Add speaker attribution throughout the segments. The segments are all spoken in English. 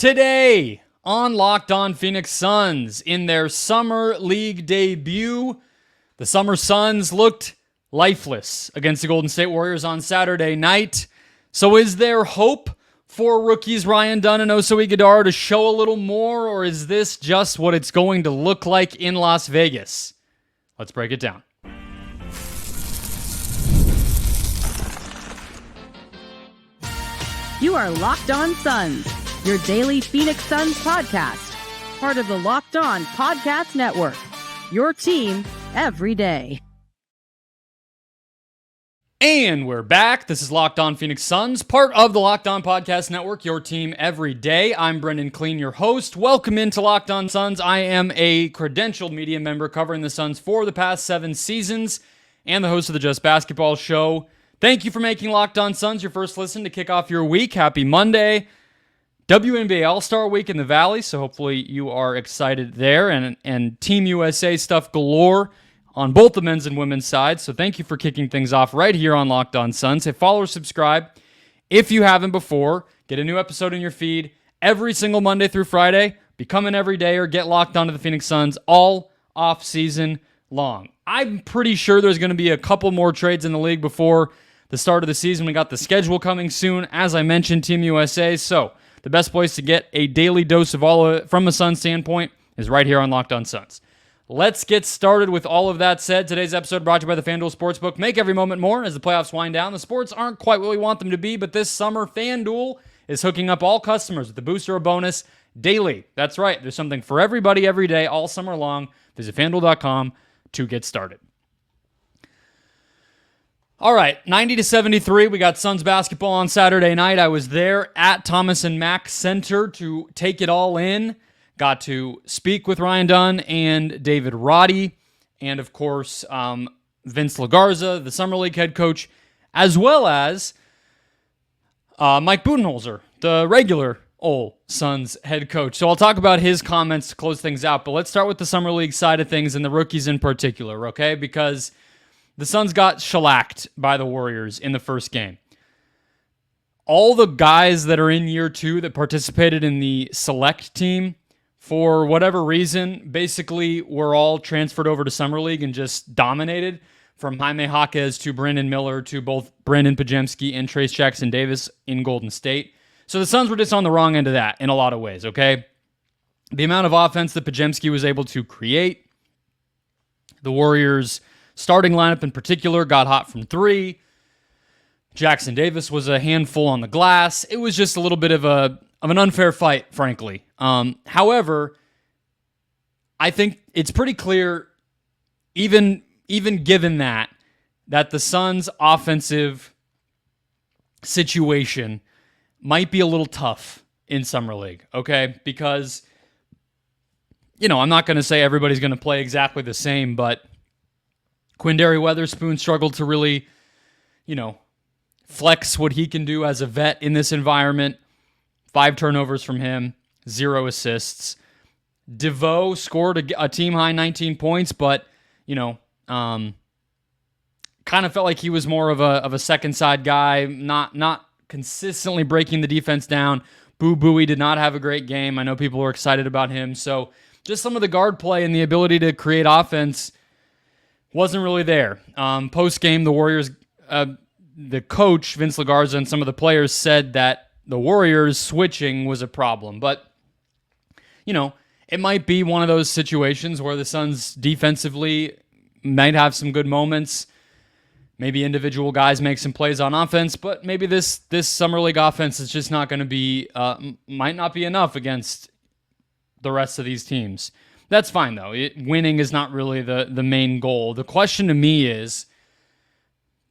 Speaker 1: Today on Locked On Phoenix Suns, in their Summer League debut, the Summer Suns looked lifeless against the Golden State Warriors on Saturday night. So is there hope for rookies Ryan Dunn and Oso Ighodaro to show a little more, or is this just what it's going to look like in Las Vegas? Let's break it down.
Speaker 2: You are Locked On Suns, your daily Phoenix Suns podcast, part of the Locked On Podcast Network, your team every day.
Speaker 1: And we're back. This is Locked On Phoenix Suns, part of the Locked On Podcast Network, your team every day. I'm Brendon Kleen, your host. Welcome into Locked On Suns. I am a credentialed media member covering the Suns for the past 7 seasons and the host of the Just Basketball Show. Thank you for making Locked On Suns your first listen to kick off your week. Happy Monday. WNBA All-Star Week in the Valley, so hopefully you are excited there. And Team USA stuff galore on both the men's and women's sides. So thank you for kicking things off right here on Locked On Suns. Hey, follow or subscribe if you haven't before. Get a new episode in your feed every single Monday through Friday. Become an everydayer. Get locked onto the Phoenix Suns all off-season long. I'm pretty sure there's going to be a couple more trades in the league before the start of the season. We got the schedule coming soon. As I mentioned, Team USA. So the best place to get a daily dose of all of it from a Suns standpoint is right here on Locked On Suns. Let's get started with all of that said. Today's episode brought to you by the FanDuel Sportsbook. Make every moment more as the playoffs wind down. The sports aren't quite what we want them to be, but this summer, FanDuel is hooking up all customers with a booster or bonus daily. That's right. There's something for everybody every day all summer long. Visit FanDuel.com to get started. All right, 90-73. We got Suns basketball on Saturday night. I was there at Thomas and Mack Center to take it all in. Got to speak with Ryan Dunn and David Roddy, and of course, Vince LaGarza, the Summer League head coach, as well as Mike Budenholzer, the regular old Suns head coach. So I'll talk about his comments to close things out, but let's start with the Summer League side of things and the rookies in particular, okay? Because the Suns got shellacked by the Warriors in the first game. All the guys that are in year 2 that participated in the select team, for whatever reason, basically were all transferred over to Summer League and just dominated, from Jaime Jaquez to Brandon Miller to both Brandon Pajemski and Trace Jackson-Davis in Golden State. So the Suns were just on the wrong end of that in a lot of ways, okay? The amount of offense that Pajemski was able to create, the Warriors' starting lineup in particular got hot from 3. Jackson-Davis was a handful on the glass. It was just a little bit of an unfair fight, frankly. However, I think it's pretty clear, even given that the Suns' offensive situation might be a little tough in Summer League, okay? Because, I'm not going to say everybody's going to play exactly the same, but Quindary Weatherspoon struggled to really, flex what he can do as a vet in this environment. 5 turnovers from him, 0 assists. DeVoe scored a team-high 19 points, but, kind of felt like he was more of a second-side guy, not consistently breaking the defense down. Boo Buie did not have a great game. I know people were excited about him. So just some of the guard play and the ability to create offense wasn't really there. Post-game, the Warriors, the coach, Vince LaGarza, and some of the players said that the Warriors switching was a problem. But, it might be one of those situations where the Suns defensively might have some good moments. Maybe individual guys make some plays on offense, but maybe this Summer League offense is just not going to be, might not be enough against the rest of these teams. That's fine, though. Winning is not really the main goal. The question to me is,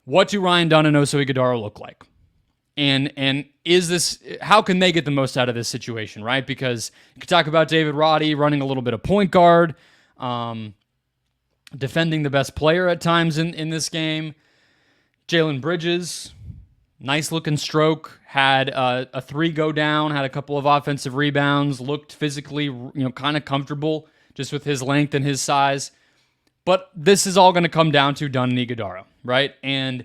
Speaker 1: what do Ryan Dunn and Oso Ighodaro look like? And is this, how can they get the most out of this situation, right? Because you could talk about David Roddy running a little bit of point guard, defending the best player at times in this game. Jalen Bridges, nice looking stroke, had a 3 go down, had a couple of offensive rebounds, looked physically, kind of comfortable just with his length and his size. But this is all going to come down to Dunn and Ighodaro, right? And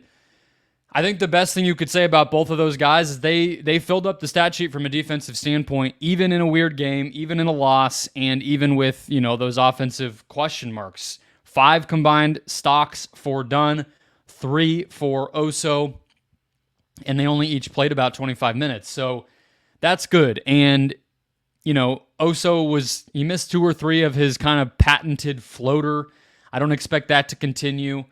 Speaker 1: I think the best thing you could say about both of those guys is they filled up the stat sheet from a defensive standpoint, even in a weird game, even in a loss, and even with, those offensive question marks. 5 combined stocks for Dunn, 3 for Oso, and they only each played about 25 minutes. So that's good. And, Oso he missed 2 or 3 of his kind of patented floater. I don't expect that to continue.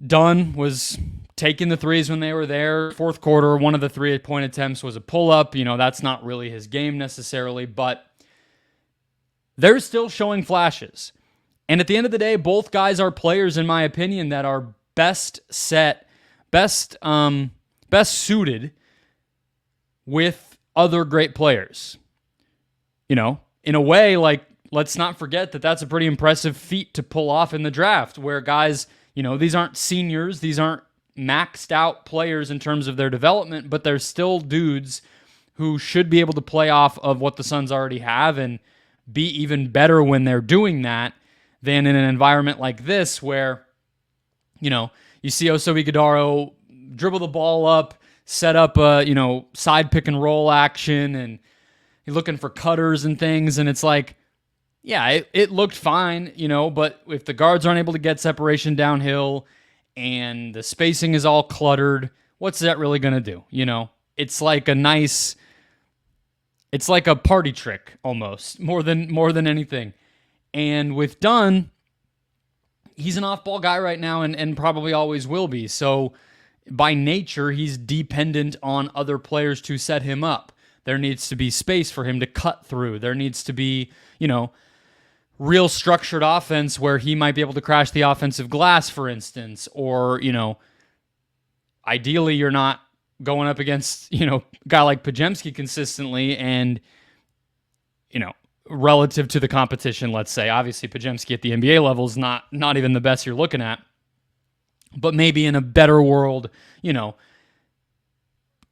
Speaker 1: Dunn was taking the threes when they were there. Fourth quarter, one of the 3-point attempts was a pull-up. That's not really his game necessarily, but they're still showing flashes. And at the end of the day, both guys are players, in my opinion, that are best suited with other great players. In a way, let's not forget that that's a pretty impressive feat to pull off in the draft, where guys, these aren't seniors, these aren't maxed out players in terms of their development, but they're still dudes who should be able to play off of what the Suns already have and be even better when they're doing that than in an environment like this where, you see Oso Ighodaro dribble the ball up, set up a, side pick and roll action, and he's looking for cutters and things, and it's like, yeah, it looked fine, but if the guards aren't able to get separation downhill and the spacing is all cluttered, what's that really going to do? It's like it's like a party trick almost, more than anything. And with Dunn, he's an off-ball guy right now and probably always will be. So by nature, he's dependent on other players to set him up. There needs to be space for him to cut through. There needs to be, real structured offense where he might be able to crash the offensive glass, for instance, or, ideally you're not going up against, a guy like Podziemski consistently and, relative to the competition, let's say. Obviously, Podziemski at the NBA level is not even the best you're looking at, but maybe in a better world,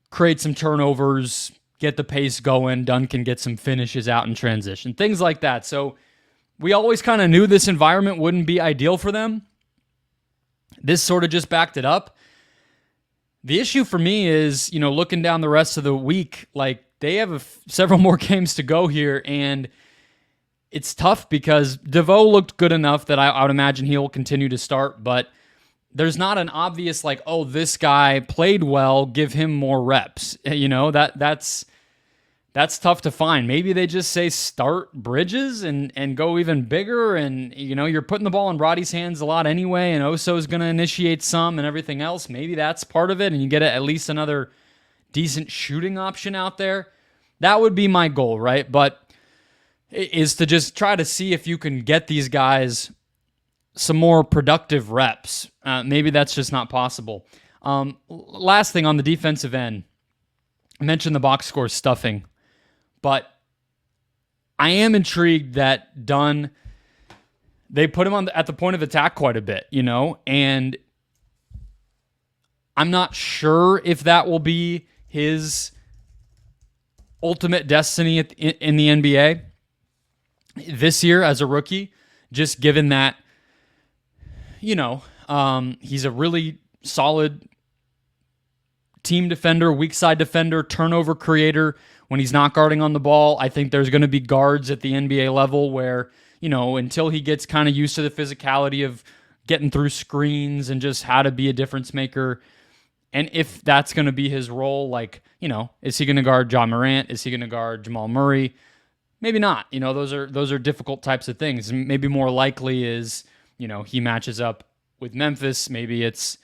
Speaker 1: create some turnovers, get the pace going, Dunn can get some finishes out in transition, things like that. So we always kind of knew this environment wouldn't be ideal for them. This sort of just backed it up. The issue for me is, looking down the rest of the week, they have several more games to go here, and it's tough because DeVoe looked good enough that I would imagine he'll continue to start, but there's not an obvious, this guy played well, give him more reps. That's tough to find. Maybe they just say start Bridges and go even bigger, and you're putting the ball in Roddy's hands a lot anyway, and Oso's going to initiate some and everything else. Maybe that's part of it, and you get at least another decent shooting option out there. That would be my goal, right? But is to just try to see if you can get these guys some more productive reps. Maybe that's just not possible. Last thing on the defensive end, I mentioned the box score stuffing. But I am intrigued that Dunn, they put him at the point of attack quite a bit, and I'm not sure if that will be his ultimate destiny in the NBA this year as a rookie, just given that, he's a really solid team defender, weak side defender, turnover creator. When he's not guarding on the ball, I think there's going to be guards at the NBA level where, until he gets kind of used to the physicality of getting through screens and just how to be a difference maker, and if that's going to be his role, is he going to guard Ja Morant? Is he going to guard Jamal Murray? Maybe not. Those are difficult types of things. Maybe more likely is, he matches up with Memphis. Maybe it's,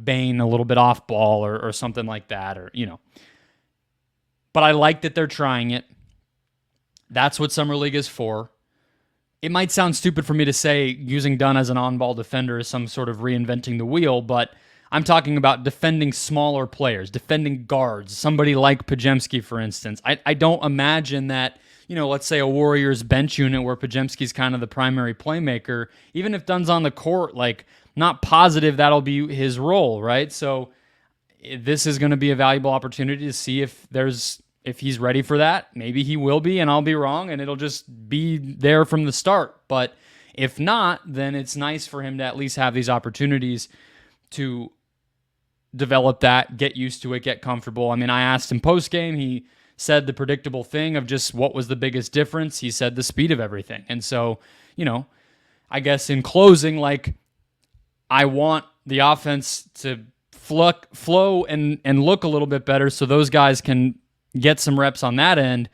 Speaker 1: Bane a little bit off ball or something like that, or. But I like that they're trying it. That's what Summer League is for. It might sound stupid for me to say using Dunn as an on-ball defender is some sort of reinventing the wheel, but I'm talking about defending smaller players, defending guards, somebody like Podziemski, for instance. I don't imagine that, let's say a Warriors bench unit where Podziemski's kind of the primary playmaker, even if Dunn's on the court, not positive that'll be his role, right? So this is going to be a valuable opportunity to see if he's ready for that. Maybe he will be, and I'll be wrong, and it'll just be there from the start. But if not, then it's nice for him to at least have these opportunities to develop that, get used to it, get comfortable. I mean, I asked him post-game. He said the predictable thing of just what was the biggest difference. He said the speed of everything. And so, I guess in closing, like, I want the offense to flow and look a little bit better so those guys can get some reps on that end.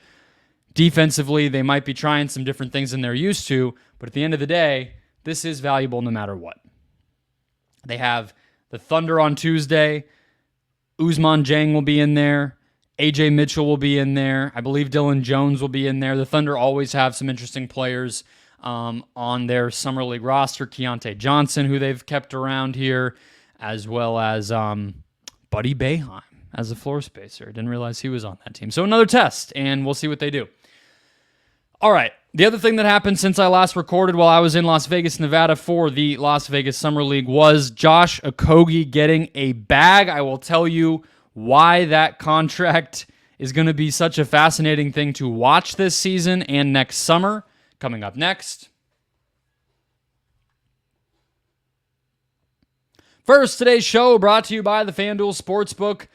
Speaker 1: Defensively, they might be trying some different things than they're used to, but at the end of the day, this is valuable no matter what. They have the Thunder on Tuesday. Ousmane Dieng will be in there. AJ Mitchell will be in there. I believe Dylan Jones will be in there. The Thunder always have some interesting players on their Summer League roster. Keontae Johnson, who they've kept around here, as well as Buddy Boeheim as a floor spacer. Didn't realize he was on that team. So another test, and we'll see what they do. All right. The other thing that happened since I last recorded while I was in Las Vegas, Nevada for the Las Vegas Summer League was Josh Okogie getting a bag. I will tell you why that contract is going to be such a fascinating thing to watch this season and next summer. Coming up next. First, today's show brought to you by the FanDuel Sportsbook.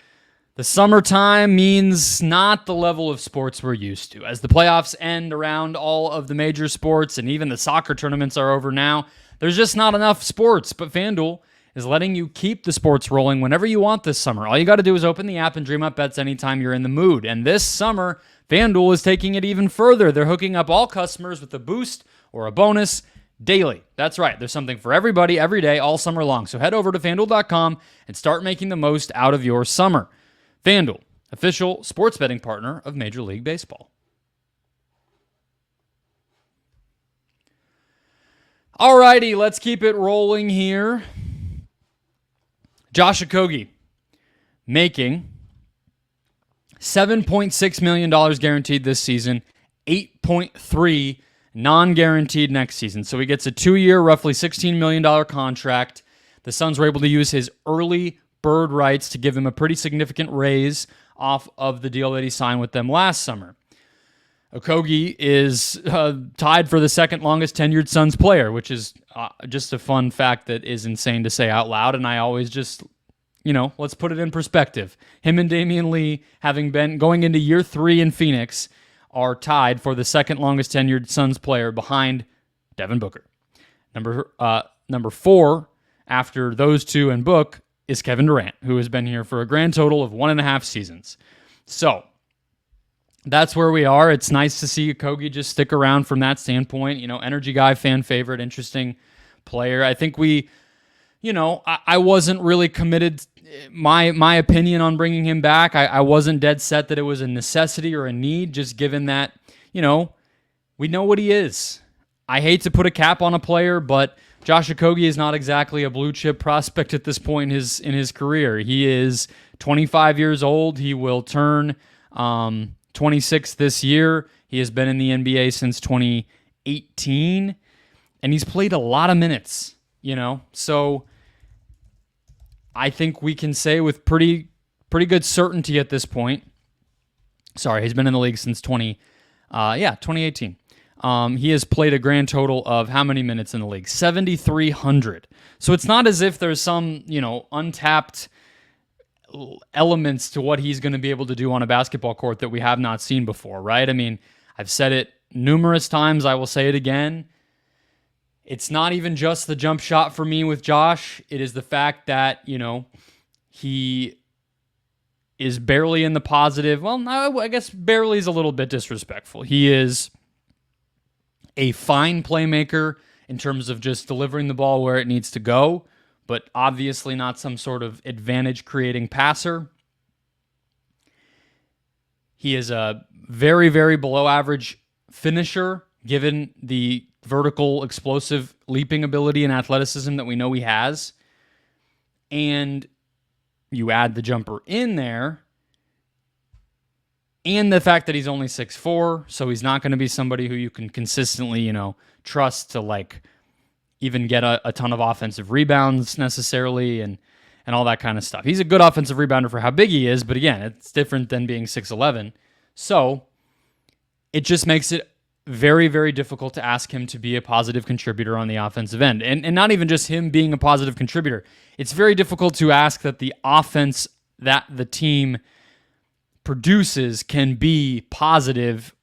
Speaker 1: The summertime means not the level of sports we're used to. As the playoffs end around all of the major sports and even the soccer tournaments are over now, there's just not enough sports. But FanDuel is letting you keep the sports rolling whenever you want this summer. All you got to do is open the app and dream up bets anytime you're in the mood. And this summer, FanDuel is taking it even further. They're hooking up all customers with a boost or a bonus daily. That's right. There's something for everybody every day all summer long. So head over to FanDuel.com and start making the most out of your summer. FanDuel, official sports betting partner of Major League Baseball. Alrighty, let's keep it rolling here. Josh Okogie making $7.6 million guaranteed this season, $8.3 non-guaranteed next season. So he gets a 2-year, roughly $16 million contract. The Suns were able to use his early bird rights to give him a pretty significant raise off of the deal that he signed with them last summer. Okogie is tied for the second longest tenured Suns player, which is just a fun fact that is insane to say out loud. And I always just, let's put it in perspective. Him and Damian Lee, having been going into year 3 in Phoenix, are tied for the second longest tenured Suns player behind Devin Booker. Number 4 after those two and Book is Kevin Durant, who has been here for a grand total of 1.5 seasons. So that's where we are. It's nice to see Okogie just stick around from that standpoint. Energy guy, fan favorite, interesting player. I think I wasn't really committed. My opinion on bringing him back, I wasn't dead set that it was a necessity or a need, just given that, we know what he is. I hate to put a cap on a player, but Josh Okogie is not exactly a blue chip prospect at this point in his career. He is 25 years old. He will turn 26 this year. He has been in the NBA since 2018, and he's played a lot of minutes, So I think we can say with pretty good certainty at this point. Sorry, he's been in the league since 2018. He has played a grand total of how many minutes in the league? 7,300. So it's not as if there's some, untapped elements to what he's going to be able to do on a basketball court that we have not seen before, right? I mean, I've said it numerous times. I will say it again. It's not even just the jump shot for me with Josh. It is the fact that, he is barely in the positive. Well, no, I guess barely is a little bit disrespectful. He is a fine playmaker in terms of just delivering the ball where it needs to go, but obviously not some sort of advantage-creating passer. He is a very, very below-average finisher, given the vertical, explosive leaping ability and athleticism that we know he has. And you add the jumper in there, and the fact that he's only 6'4", so he's not going to be somebody who you can consistently, trust to even get a ton of offensive rebounds necessarily and all that kind of stuff. He's a good offensive rebounder for how big he is, but again, it's different than being 6'11". So it just makes it very, very difficult to ask him to be a positive contributor on the offensive end. And not even just him being a positive contributor. It's very difficult to ask that the offense that the team produces can be positive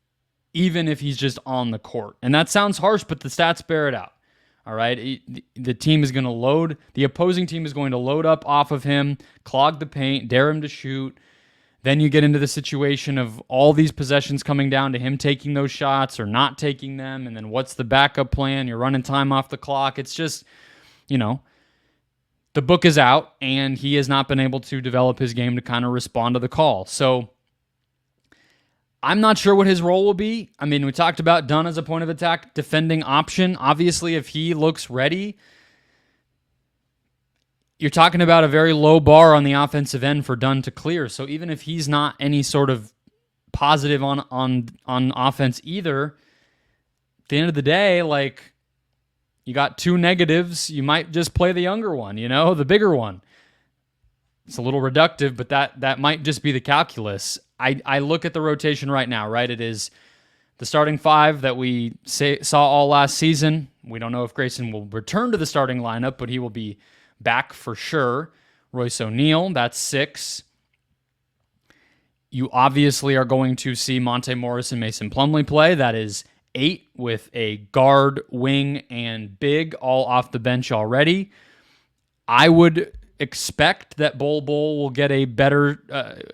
Speaker 1: even if he's just on the court. And that sounds harsh, but the stats bear it out. All right, the team is going to load, the opposing team is going to load up off of him, clog the paint, dare him to shoot. Then you get into the situation of all these possessions coming down to him taking those shots or not taking them, and then what's the backup plan? You're running time off the clock. It's just, the book is out, and he has not been able to develop his game to kind of respond to the call. So I'm not sure what his role will be. I mean, we talked about Dunn as a point of attack defending option. Obviously, if he looks ready, you're talking about a very low bar on the offensive end for Dunn to clear. So even if he's not any sort of positive on offense either, at the end of the day, like, you got two negatives, you might just play the younger one, the bigger one. It's a little reductive, but that might just be the calculus. I look at the rotation right now, right? It is the starting five that we saw all last season. We don't know if Grayson will return to the starting lineup, but he will be back for sure. Royce O'Neal, that's 6. You obviously are going to see Monte Morris and Mason Plumlee play. That is 8 with a guard, wing, and big all off the bench already. I would expect that Bol will get a better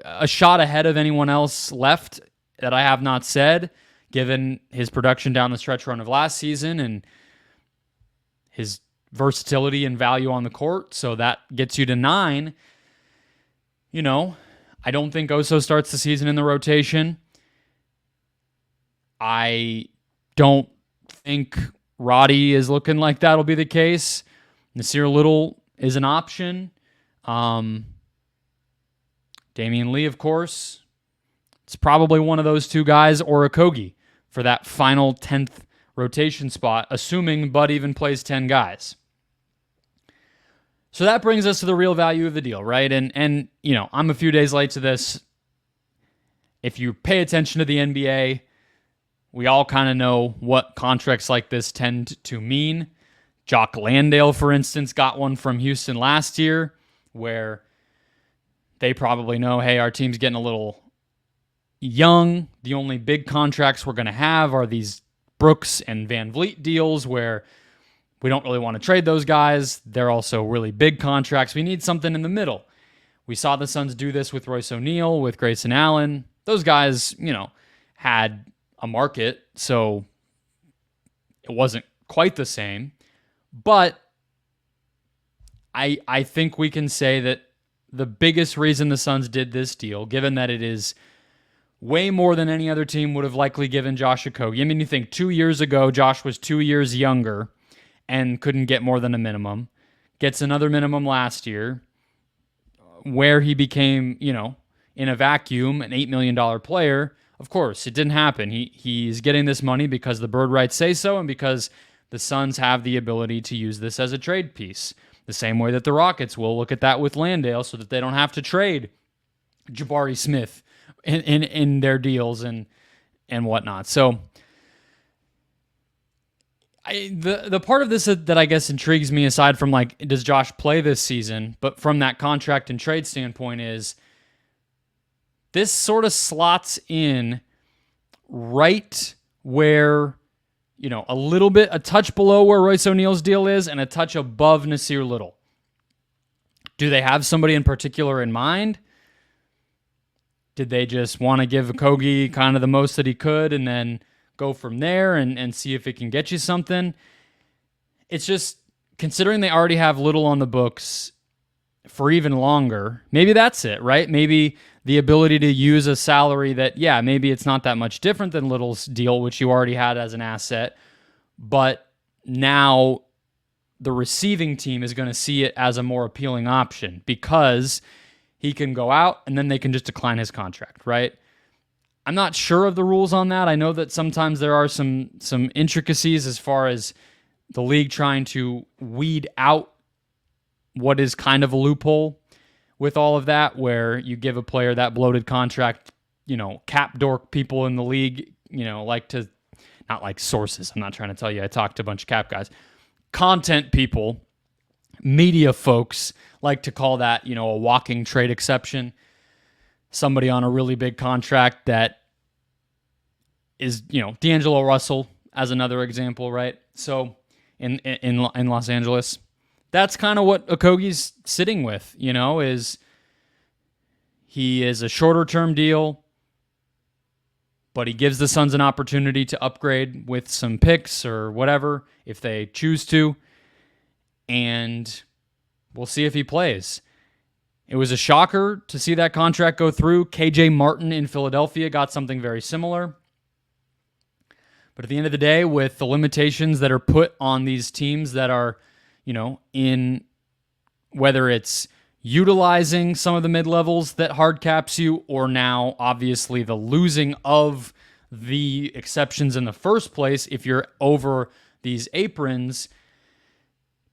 Speaker 1: a shot ahead of anyone else left that I have not said, given his production down the stretch run of last season and his versatility and value on the court. So that gets you to 9. I don't think Oso starts the season in the rotation. I don't think Roddy is looking like that'll be the case. Nasir Little is an option. Damian Lee, of course. It's probably one of those two guys or Okogie for that final 10th rotation spot, assuming Bud even plays 10 guys. So that brings us to the real value of the deal, right? And I'm a few days late to this. If you pay attention to the NBA, we all kind of know what contracts like this tend to mean. Jock Landale, for instance, got one from Houston last year where they probably know, hey, our team's getting a little young. The only big contracts we're going to have are these Brooks and Van Vliet deals where we don't really want to trade those guys. They're also really big contracts. We need something in the middle. We saw the Suns do this with Royce O'Neal, with Grayson Allen. Those guys, had a market, so it wasn't quite the same. But I think we can say that the biggest reason the Suns did this deal, given that it is way more than any other team would have likely given Josh Okogie. I mean, you think 2 years ago, Josh was 2 years younger and couldn't get more than a minimum. Gets another minimum last year, where he became, in a vacuum, an $8 million player. Of course, it didn't happen. He's getting this money because the bird rights say so and because the Suns have the ability to use this as a trade piece. The same way that the Rockets will look at that with Landale so that they don't have to trade Jabari Smith in their deals and whatnot. So the part of this that I guess intrigues me, aside from like, does Josh play this season, but from that contract and trade standpoint, is this sort of slots in right where, a touch below where Royce O'Neal's deal is and a touch above Nasir Little. Do they have somebody in particular in mind? Did they just want to give Okogie kind of the most that he could and then go from there and see if it can get you something? It's just, considering they already have Little on the books for even longer, maybe that's it, right? Maybe the ability to use a salary that, maybe it's not that much different than Little's deal, which you already had as an asset, but now the receiving team is going to see it as a more appealing option because he can go out and then they can just decline his contract, right? I'm not sure of the rules on that. I know that sometimes there are some intricacies as far as the league trying to weed out what is kind of a loophole with all of that, where you give a player that bloated contract, cap dork people in the league, like to not like sources. I'm not trying to tell you I talked to a bunch of cap guys. Content people, media folks like to call that, a walking trade exception. Somebody on a really big contract that is, D'Angelo Russell as another example, right? So in Los Angeles, that's kind of what Okogie's sitting with, is he is a shorter term deal, but he gives the Suns an opportunity to upgrade with some picks or whatever if they choose to, and we'll see if he plays. It was a shocker to see that contract go through. KJ Martin in Philadelphia got something very similar. But at the end of the day, with the limitations that are put on these teams that are, in whether it's utilizing some of the mid-levels that hard caps you, or now obviously the losing of the exceptions in the first place, if you're over these aprons,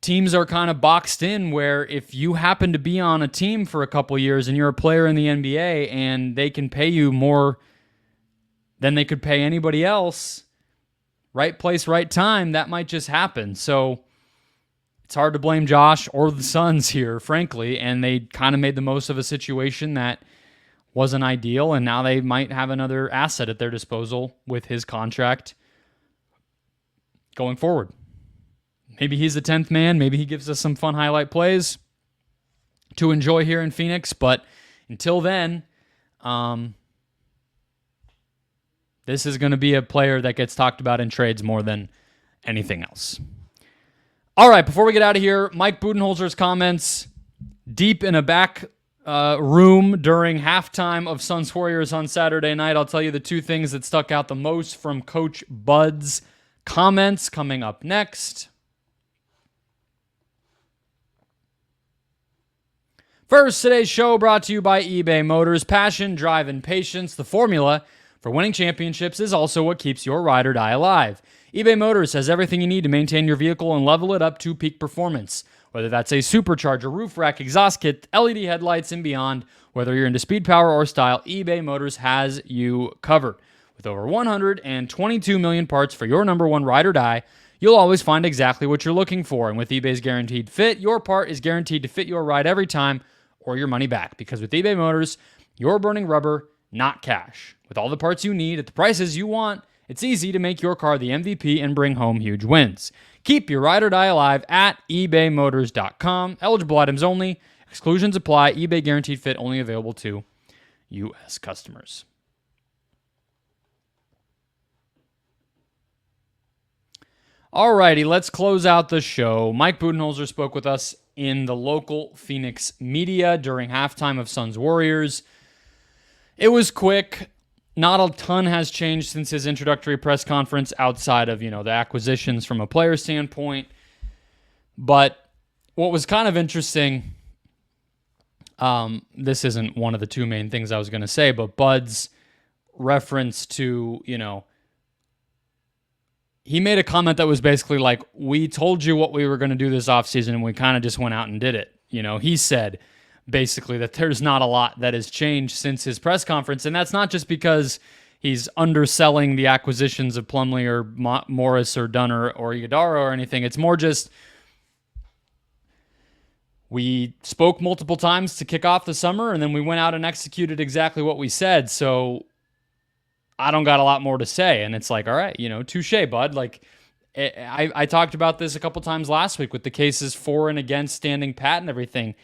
Speaker 1: teams are kind of boxed in where if you happen to be on a team for a couple years and you're a player in the NBA and they can pay you more than they could pay anybody else, right place, right time, that might just happen. So it's hard to blame Josh or the Suns here, frankly, and they kind of made the most of a situation that wasn't ideal, and now they might have another asset at their disposal with his contract going forward. Maybe he's the 10th man. Maybe he gives us some fun highlight plays to enjoy here in Phoenix. But until then, this is going to be a player that gets talked about in trades more than anything else. All right, before we get out of here, Mike Budenholzer's comments deep in a back room during halftime of Suns Warriors on Saturday night. I'll tell you the two things that stuck out the most from Coach Bud's comments coming up next. First, today's show brought to you by eBay Motors. Passion, drive, and patience. The formula for winning championships is also what keeps your ride or die alive. eBay Motors has everything you need to maintain your vehicle and level it up to peak performance. Whether that's a supercharger, roof rack, exhaust kit, LED headlights, and beyond, whether you're into speed, power, or style, eBay Motors has you covered. With over 122 million parts for your number one ride or die, you'll always find exactly what you're looking for. And with eBay's Guaranteed Fit, your part is guaranteed to fit your ride every time or your money back. Because with eBay Motors, you're burning rubber, not cash. With all the parts you need at the prices you want, it's easy to make your car the MVP and bring home huge wins. Keep your ride or die alive at ebaymotors.com. Eligible items only. Exclusions apply. eBay Guaranteed Fit only available to U.S. customers. Alrighty, let's close out the show. Mike Budenholzer spoke with us in the local Phoenix media during halftime of Suns Warriors. It was quick. Not a ton has changed since his introductory press conference outside of, the acquisitions from a player standpoint. But what was kind of interesting, this isn't one of the two main things I was going to say, but Bud's reference to, he made a comment that was basically like, we told you what we were going to do this offseason and we kind of just went out and did it. He said basically that there's not a lot that has changed since his press conference, and that's not just because he's underselling the acquisitions of Plumlee or Morris or Dunn or Ighodaro or anything. It's more just we spoke multiple times to kick off the summer, and then we went out and executed exactly what we said. So I don't got a lot more to say. And it's like, all right, touche, Bud. Like I talked about this a couple times last week with the cases for and against standing pat and everything.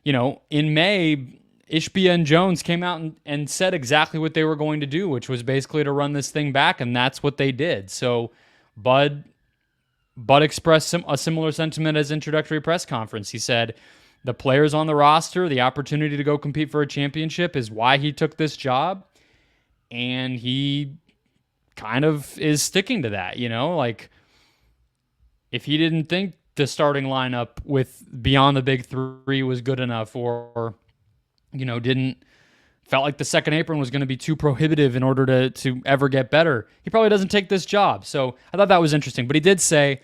Speaker 1: In May, Ishbia and Jones came out and said exactly what they were going to do, which was basically to run this thing back, and that's what they did. So Bud expressed a similar sentiment as introductory press conference. He said the players on the roster, the opportunity to go compete for a championship is why he took this job, and he kind of is sticking to that, like if he didn't think the starting lineup with beyond the big three was good enough, or felt like the second apron was going to be too prohibitive in order to ever get better, he probably doesn't take this job. So I thought that was interesting. But he did say,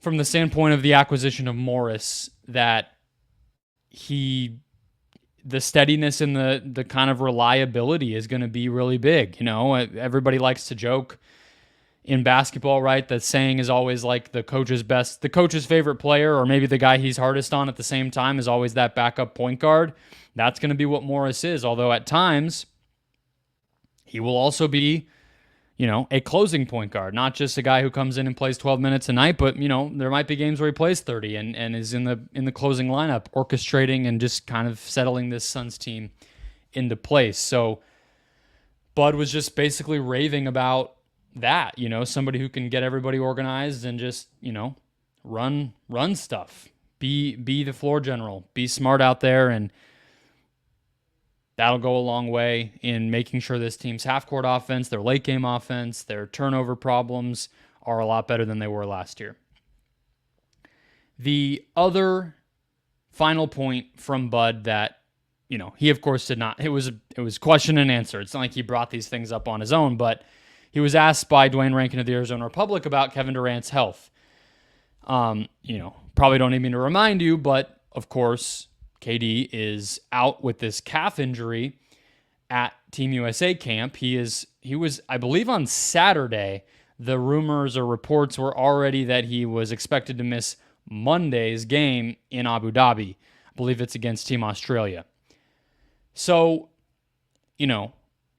Speaker 1: from the standpoint of the acquisition of Morris, that the steadiness and the kind of reliability is going to be really big. Everybody likes to joke in basketball, right? That saying is always like the coach's favorite player, or maybe the guy he's hardest on at the same time is always that backup point guard. That's going to be what Morris is. Although at times he will also be, a closing point guard, not just a guy who comes in and plays 12 minutes a night, but, there might be games where he plays 30 and is in the closing lineup, orchestrating and just kind of settling this Suns team into place. So Bud was just basically raving about that, somebody who can get everybody organized and just, run stuff, be the floor general, be smart out there, and that'll go a long way in making sure this team's half-court offense, their late-game offense, their turnover problems are a lot better than they were last year. The other final point from Bud that, he of course did not, it was question and answer. It's not like he brought these things up on his own, but he was asked by Dwayne Rankin of the Arizona Republic about Kevin Durant's health. Probably don't need me to remind you, but of course, KD is out with this calf injury at Team USA camp. He was, I believe on Saturday, the rumors or reports were already that he was expected to miss Monday's game in Abu Dhabi. I believe it's against Team Australia. So,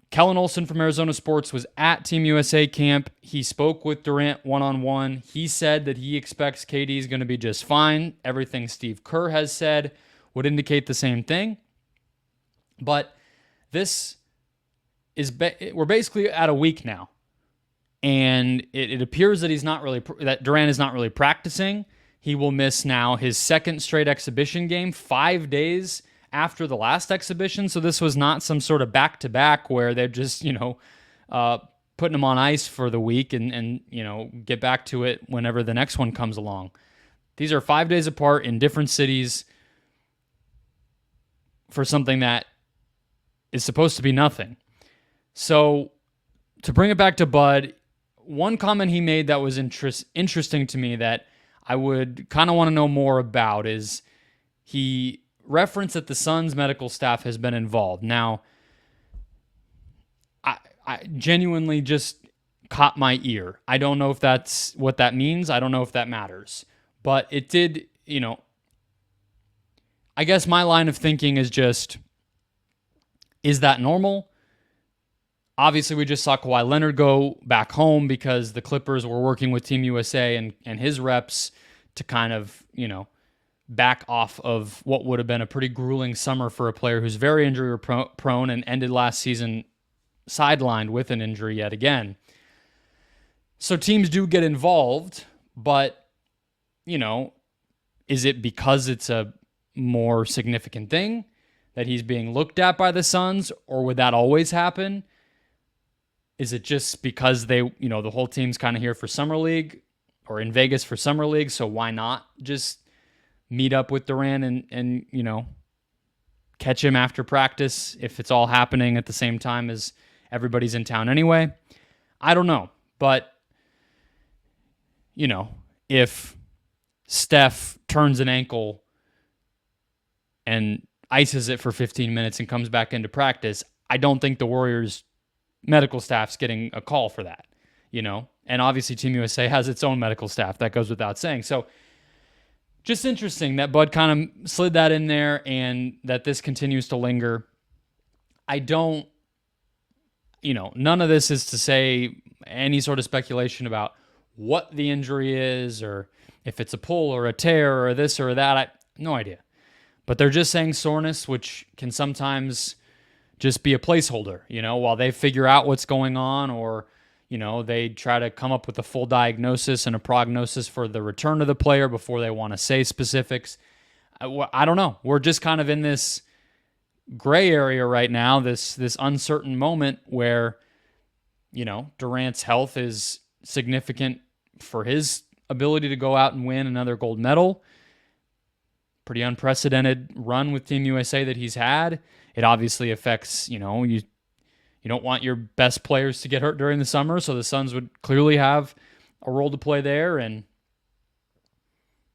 Speaker 1: Kellen Olson from Arizona Sports was at Team USA camp. He spoke with Durant one-on-one. He said that he expects KD is going to be just fine. Everything Steve Kerr has said would indicate the same thing. But this is we're basically at a week now, and it appears that that Durant is not really practicing. He will miss now his second straight exhibition game, 5 days after the last exhibition. So this was not some sort of back-to-back where they're just, putting him on ice for the week and get back to it whenever the next one comes along. These are 5 days apart in different cities for something that is supposed to be nothing. So to bring it back to Bud, one comment he made that was interesting to me that I would kind of want to know more about is he referenced that the Suns medical staff has been involved. Now, I genuinely just caught my ear. I don't know if that's what that means. I don't know if that matters. But it did, I guess my line of thinking is just, is that normal? Obviously, we just saw Kawhi Leonard go back home because the Clippers were working with Team USA and his reps to kind of, back off of what would have been a pretty grueling summer for a player who's very injury prone and ended last season sidelined with an injury yet again. So teams do get involved, but, is it because it's a more significant thing that he's being looked at by the Suns, or would that always happen? Is it just because they, the whole team's kind of here for Summer League or in Vegas for Summer League, so why not just meet up with Durant and catch him after practice if it's all happening at the same time as everybody's in town anyway? I don't know. But, if Steph turns an ankle and ices it for 15 minutes and comes back into practice, I don't think the Warriors medical staff's getting a call for that, And obviously Team USA has its own medical staff. That goes without saying. So just interesting that Bud kind of slid that in there and that this continues to linger. I don't, none of this is to say any sort of speculation about what the injury is or if it's a pull or a tear or this or that. No idea. But they're just saying soreness, which can sometimes just be a placeholder, while they figure out what's going on or, they try to come up with a full diagnosis and a prognosis for the return of the player before they want to say specifics. I don't know. We're just kind of in this gray area right now, this uncertain moment where, Durant's health is significant for his ability to go out and win another gold medal. Pretty unprecedented run with Team USA that he's had. It obviously affects, you don't want your best players to get hurt during the summer, so the Suns would clearly have a role to play there, and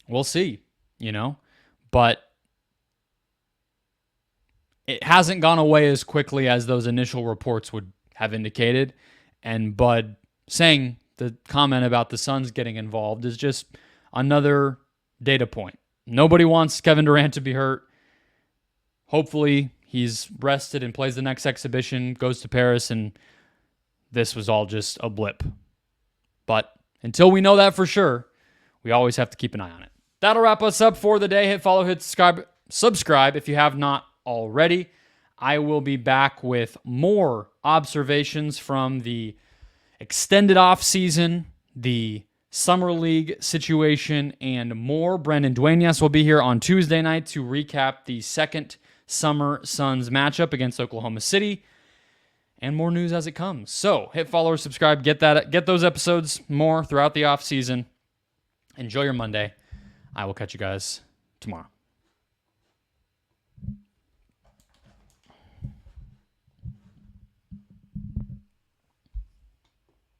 Speaker 1: we'll see, But it hasn't gone away as quickly as those initial reports would have indicated, and Bud saying the comment about the Suns getting involved is just another data point. Nobody wants Kevin Durant to be hurt. Hopefully he's rested and plays the next exhibition, goes to Paris, and this was all just a blip. But until we know that for sure, we always have to keep an eye on it. That'll wrap us up for the day. Hit follow, hit subscribe if you have not already. I will be back with more observations from the extended off season, the Summer League situation, and more. Brendon Duenas will be here on Tuesday night to recap the second Summer Suns matchup against Oklahoma City, and more news as it comes. So hit follow or subscribe. Get those episodes more throughout the off season. Enjoy your Monday. I will catch you guys tomorrow.